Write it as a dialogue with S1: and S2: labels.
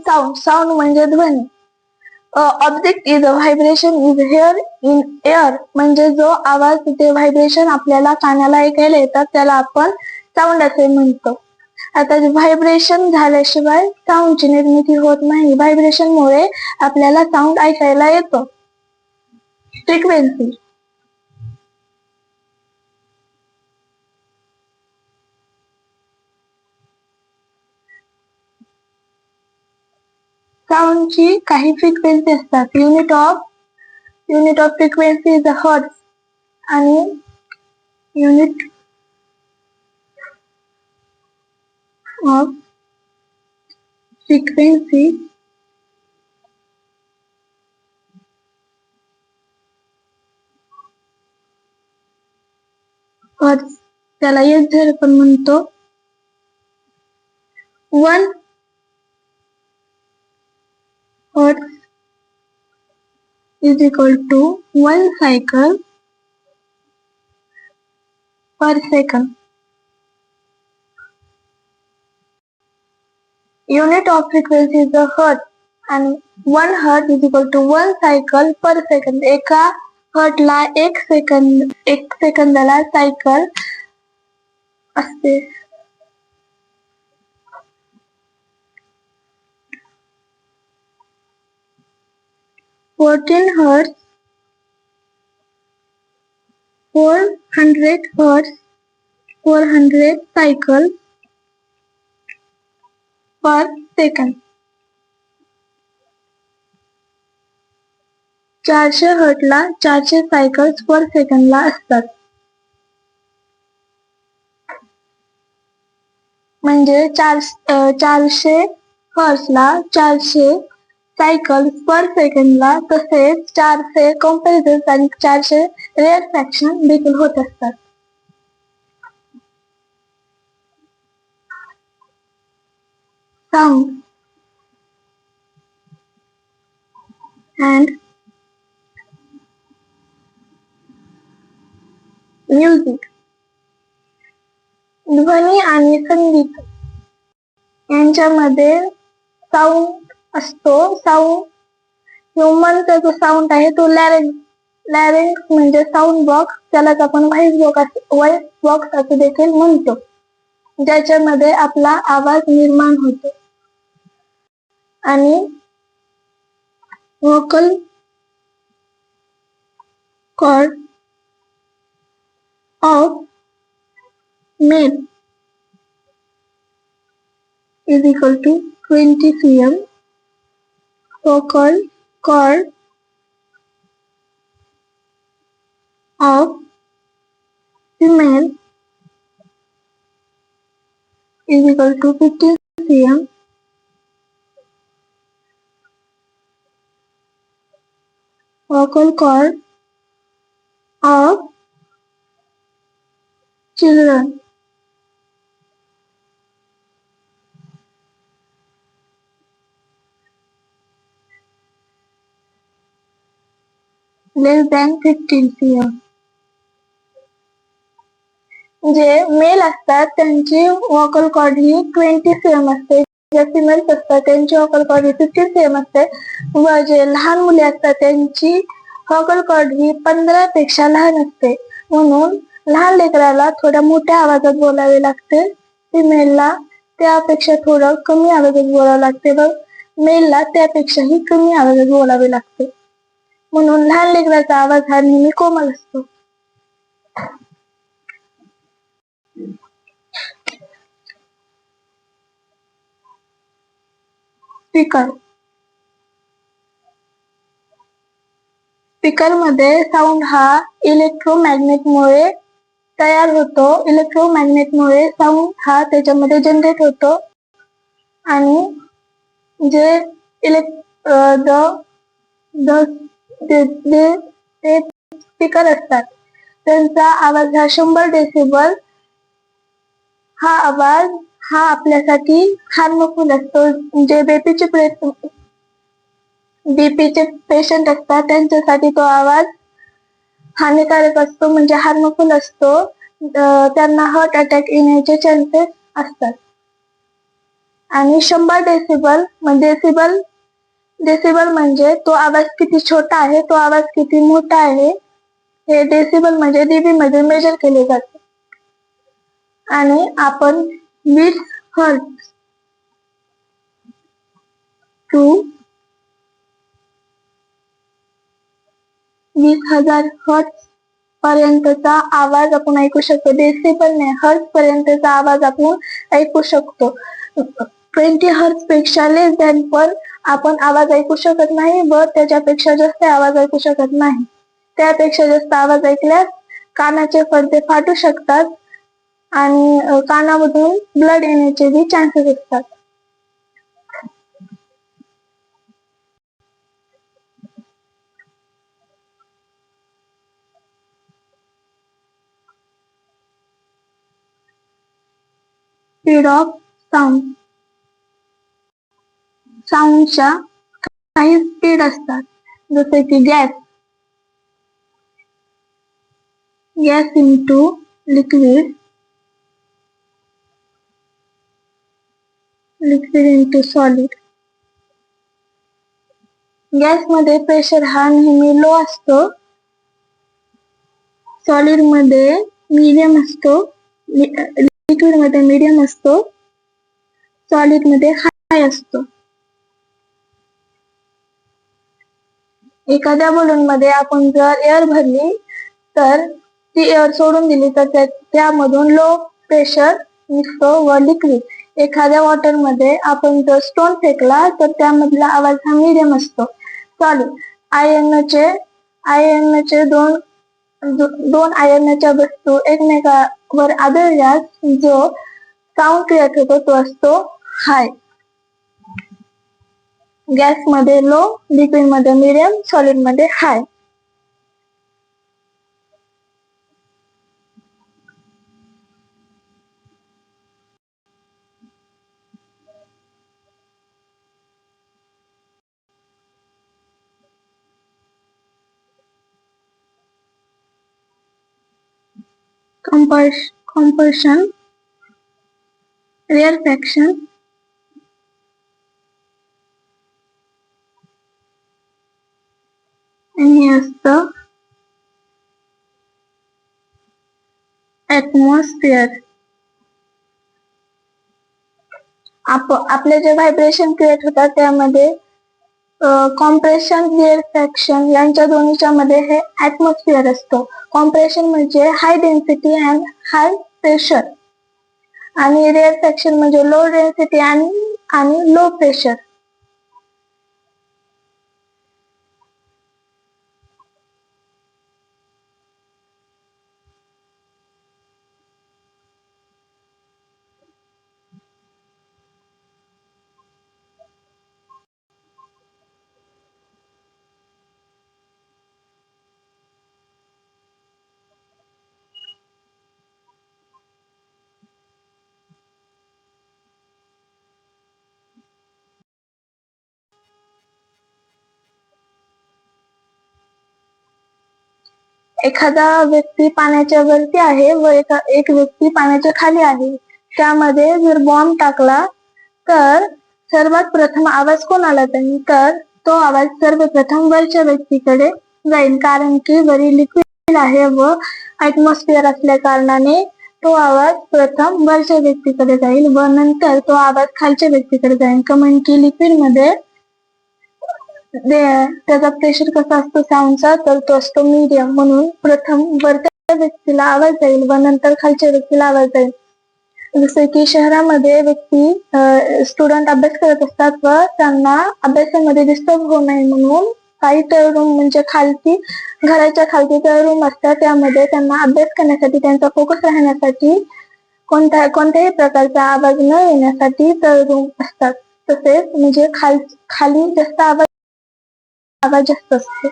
S1: Sound म्हणजे ध्वनी. Object is a vibration is hair in air म्हणजे जो आवाज ते व्हायब्रेशन आपल्याला कानाला ऐकायला येतात त्याला आपण साऊंड असे म्हणतो. आता व्हायब्रेशन झाल्याशिवाय साऊंडची निर्मिती होत नाही. व्हायब्रेशन मुळे आपल्याला साऊंड ऐकायला येतो. फ्रिक्वेन्सी साऊंडची काही फ्रिक्वेन्सी असतात. Unit of frequency is a hertz आणि युनिट ऑफ फ्रिक्वेन्सी हर्ट्ज त्याला HZ पण म्हणतो. 1 hertz is equal to 1 cycle per second. Unit of frequency is a hertz and 1 hertz is equal to 1 cycle per second. एका हर्टला एक सेकंदाला cycle असते. 14 hertz 400 hertz 400 cycle per second. 400 हर्टला 400 cycles per सेकंदला असतात. म्हणजे 400 हर्ट्जला 400 सायकल्स पर सेकंदला तसेच 400 comparison आणि 400 रेअर फ्रॅक्शन देखील होत असतात. Sound and music. ध्वनी आणि संगीत यांच्यामध्ये साऊंड असतो. साऊंड ह्युमनचा जो साऊंड आहे तो लॅरिंक्स म्हणजे साऊंड बॉक्स, त्यालाच आपण व्हॉइस बॉक्स असे देखील म्हणतो, ज्याच्यामध्ये आपला आवाज निर्माण होतो. आणि vocal cord of male is equal to 20 cm. Vocal cord of female is equal to 50 cm. Vocal cord of children less than 15 cm. जे मेल असतात त्यांची व्होकल कॉर्ड ही 20 cm असते. जे फिमेल्स असतात त्यांची व्होकल कॉर्ड ही 15 cm असते. व जे लहान मुले असतात त्यांची व्होकल कॉर्ड ही 15 पेक्षा लहान असते. म्हणून लहान लेकराला थोड्या मोठ्या आवाजात बोलावे लागते. फिमेलला त्यापेक्षा थोडं कमी आवाजात बोलावे लागते व मेलला त्यापेक्षाही कमी आवाजात बोलावे लागते. म्हणून लहान लेकराचा आवाज हा नेहमी कोमल असतो. स्पीकर मध्ये साऊंड हा इलेक्ट्रोमॅग्नेटमुळे तयार होतो. इलेक्ट्रोमॅग्नेटमुळे साऊंड हा त्याच्यामध्ये जनरेट होतो आणि जे स्पीकर असतात त्यांचा आवाज हा 100 डेसिबल हा आवाज हा आपल्यासाठी हार्मफुल असतो. जे बीपीचे पेशंट असतात त्यांच्यासाठी तो आवाज हानिकारक असतो, म्हणजे हार्मफुल असतो. त्यांना हार्ट अटॅक येण्याचे चान्सेस असतात. आणि 100 डेसिबल डेसिबल म्हणजे तो आवाज किती छोटा आहे, तो आवाज किती मोठा आहे, हे डेसिबल म्हणजे डीबी मध्ये मेजर केले जाते. आणि आपण 20 हर्ट्ज टू 20,000 हर्ट्ज पर्यंतचा आवाज आपण ऐकू शकतो. डेसिबल ने हर्ट्ज पर्यंतचा आवाज आपण ऐकू शकतो. 20 हर्ट्ज पेक्षा लेस दॅन पण आपण आवाज ऐकू शकत नाही व त्याच्यापेक्षा जास्त आवाज ऐकू शकत नाही. त्यापेक्षा जास्त आवाज ऐकल्यास कानाचे पडदे फाटू शकतात आणि कानामधून ब्लड येण्याचे बी चान्सेस असतात. Speed of sound. साऊंडच्या काही स्पीड असतात, जसे की gas into liquid into solid. Gas मध्ये प्रेशर हा नेहमी लो असतो, सॉलिड मध्ये मीडियम असतो, लिक्विड मध्ये मीडियम असतो, सॉलिड मध्ये हाय असतो. एखाद्या बलून मध्ये आपण जर एअर भरली तर ती एअर सोडून दिली तर त्यामधून लो प्रेशर निघतो व लिक्विड. एखाद्या वॉटर मध्ये आपण जर स्टोन फेकला तर त्यामधला आवाज हा मीडियम असतो. सॉलिड आयनचे दोन आयनच्या वस्तू एकमेकावर आदळल्यास जो साऊंड क्रिएट होतो तो असतो हाय. गॅस मध्ये लो, लिक्विड मध्ये मीडियम, सॉलिड मध्ये हाय. कंपल्शन, रेअरफॅक्शन आणि हे असतं ऍटमॉस्फिअर. आपले जे व्हायब्रेशन क्रिएट होतात त्यामध्ये कॉम्प्रेशन, रेअरफॅक्शन यांच्या दोन्हीच्या मध्ये हे ऍटमॉस्फिअर असतो. कॉम्प्रेशन म्हणजे high density and high pressure आणि रेअरफॅक्शन म्हणजे लो डेन्सिटी आणि लो प्रेशर. एखादा व्यक्ती पाण्याच्या वरती आहे व एक व्यक्ती पाण्याच्या खाली आहे. त्यामध्ये जर बॉम्ब टाकला तर सर्वात प्रथम आवाज कोणाला जाईल, तर तो आवाज सर्वप्रथम वरच्या व्यक्तीकडे जाईल, कारण की वरील लिक्विड आहे व ऍटमॉस्फिअर असल्या कारणाने तो आवाज प्रथम वरच्या व्यक्तीकडे जाईल व नंतर तो आवाज खालच्या व्यक्तीकडे जाईल. कारण की लिक्विड मध्ये त्याचा प्रेशर कसा असतो साऊंडचा, तर तो असतो मीडियम, म्हणून प्रथम वरच्या व्यक्तीला आवाज जाईल व नंतर खालच्या व्यक्तीला आवाज जाईल. जसे की शहरामध्ये स्टुडंट अभ्यास करत असतात व त्यांना अभ्यासामध्ये डिस्टर्ब होऊ नये म्हणून काही रूम म्हणजे घराच्या खालती रूम असतात, त्यामध्ये त्यांना अभ्यास करण्यासाठी त्यांचा फोकस राहण्यासाठी कोणत्याही प्रकारचा आवाज न येण्यासाठी रूम असतात. तसेच म्हणजे खाली जास्त आवाज जास्त असतो.